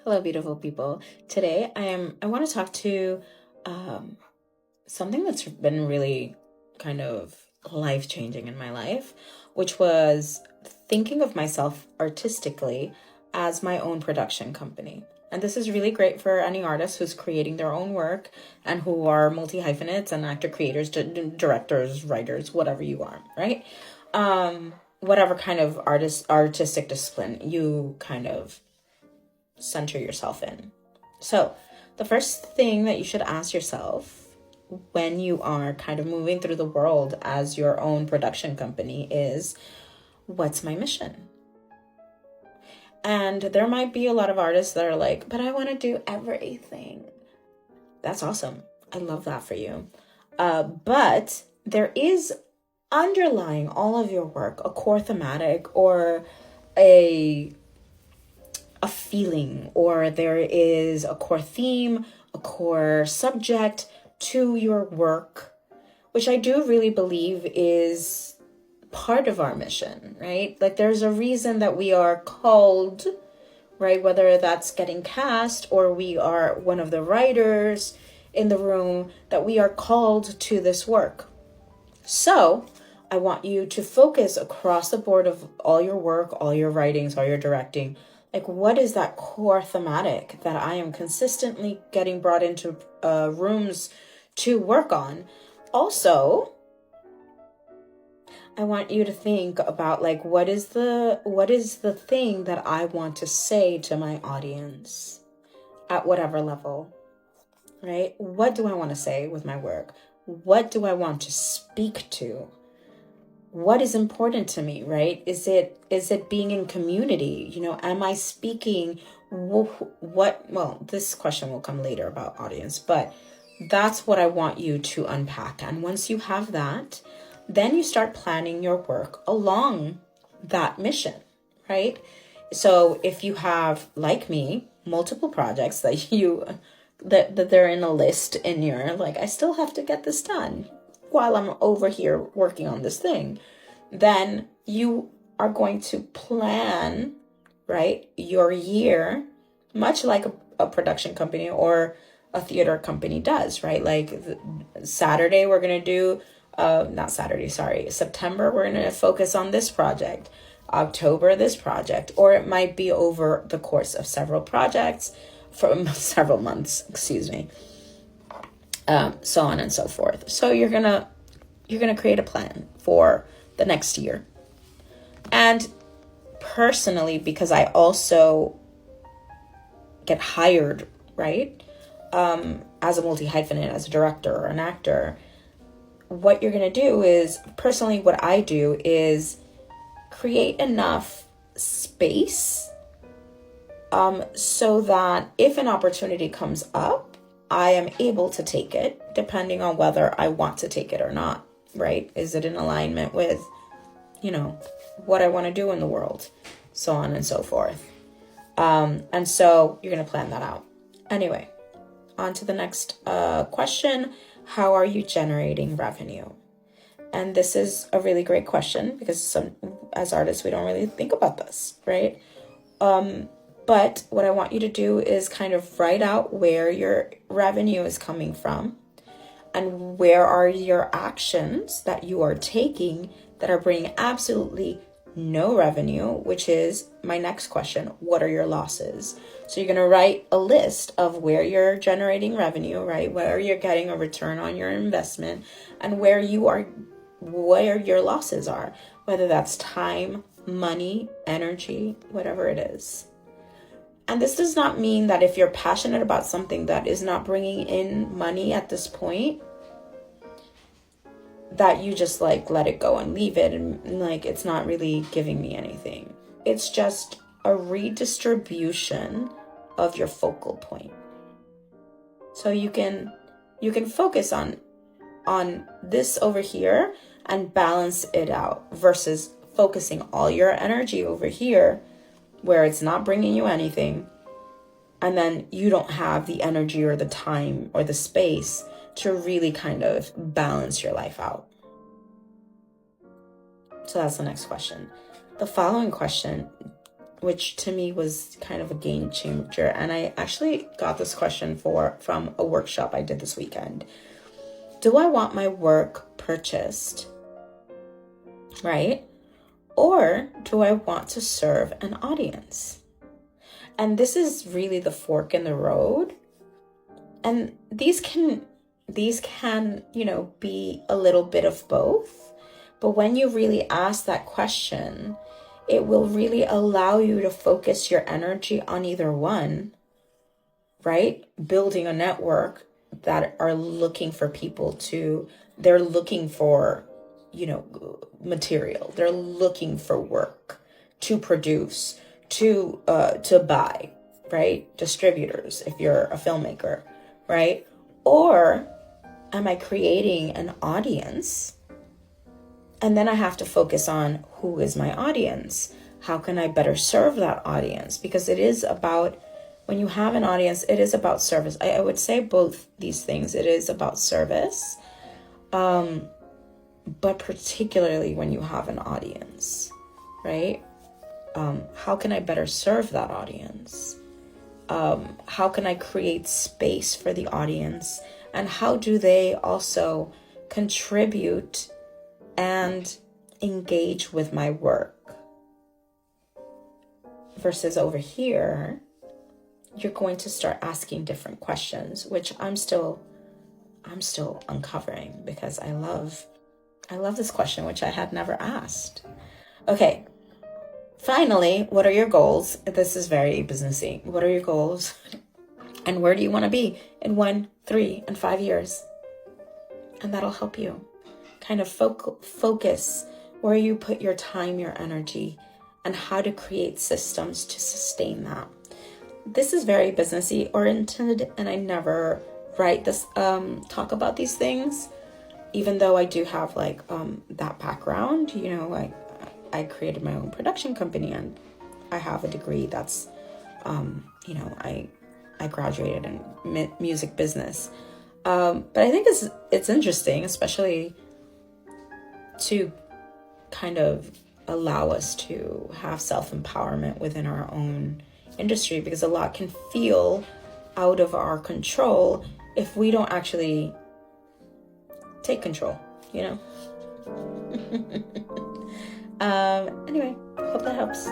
Hello, beautiful people. Today I want to talk to something that's been really kind of life-changing in my life, which was thinking of myself artistically as my own production company. And this is really great for any artist who's creating their own work and who are multi-hyphenates and actor creators, directors, writers, whatever you are, right? Whatever kind of artistic discipline you kind of center yourself in. So the first thing that you should ask yourself when you are kind of moving through the world as your own production company is, what's my mission? And there might be a lot of artists that are like, but I want to do everything. That's awesome. I love that for you. But there is underlying all of your work a core thematic or a feeling, or there is a core theme, a core subject to your work, which I do really believe is part of our mission, right? Like there's a reason that we are called, right? Whether that's getting cast or we are one of the writers in the room, that we are called to this work. So I want you to focus across the board of all your work, all your writings, all your directing. Like, what is that core thematic that I am consistently getting brought into rooms to work on? Also, I want you to think about like, what is the thing that I want to say to my audience at whatever level, right? What do I want to say with my work? What do I want to speak to? What is important to me, right? Is it being in community? Am I speaking well, this question will come later about audience, but that's what I want you to unpack. And once you have that, then you start planning your work along that mission, right? So if you have, like me, multiple projects that they're in a list and you're like, I still have to get this done while I'm over here working on this thing, then you are going to plan, right, your year, much like a production company or a theater company does, right? Like Saturday, we're going to do, September, we're going to focus on this project, October, this project, or it might be over the course of several projects from several months, so on and so forth. So you're gonna create a plan for the next year. And personally, because I also get hired, right, as a multi-hyphenate, as a director or an actor, what you're gonna do is, personally, what I do is create enough space so that if an opportunity comes up, I am able to take it, depending on whether I want to take it or not, right? Is it in alignment with, what I want to do in the world, so on and so forth. And so you're going to plan that out. Anyway, on to the next question. How are you generating revenue? And this is a really great question because as artists, we don't really think about this, right? But what I want you to do is kind of write out where your revenue is coming from and where are your actions that you are taking that are bringing absolutely no revenue, which is my next question. What are your losses? So you're going to write a list of where you're generating revenue, right? Where you're getting a return on your investment and where your losses are, whether that's time, money, energy, whatever it is. And this does not mean that if you're passionate about something that is not bringing in money at this point, that you just like let it go and leave it and like it's not really giving me anything. It's just a redistribution of your focal point. So you can focus on this over here and balance it out versus focusing all your energy over here where it's not bringing you anything, and then you don't have the energy or the time or the space to really kind of balance your life out. So that's the next question. The following question which to me was kind of a game changer. And I actually got this question from a workshop I did this weekend. Do I want my work purchased, right? Or do I want to serve an audience? And this is really the fork in the road. And these can, be a little bit of both. But when you really ask that question, it will really allow you to focus your energy on either one, right? Building a network that are looking for they're looking for, material. They're looking for work to produce, to buy, right? Distributors, if you're a filmmaker, right? Or am I creating an audience? And then I have to focus on who is my audience? How can I better serve that audience? Because it is about, when you have an audience, it is about service. I would say both these things. It is about service, but particularly when you have an audience, right? How can I better serve that audience? How can I create space for the audience? And how do they also contribute and engage with my work? Versus over here, you're going to start asking different questions, which I'm still uncovering, because I love this question, which I had never asked. Okay. Finally, what are your goals? This is very businessy. What are your goals? And where do you want to be in 1, 3, and 5 years? And that'll help you kind of focus where you put your time, your energy, and how to create systems to sustain that. This is very businessy oriented, and I never talk about these things, even though I do have that background. I created my own production company, and I have a degree that's, I graduated in music business. But I think it's interesting, especially to kind of allow us to have self-empowerment within our own industry, because a lot can feel out of our control if we don't actually take control, Anyway, hope that helps.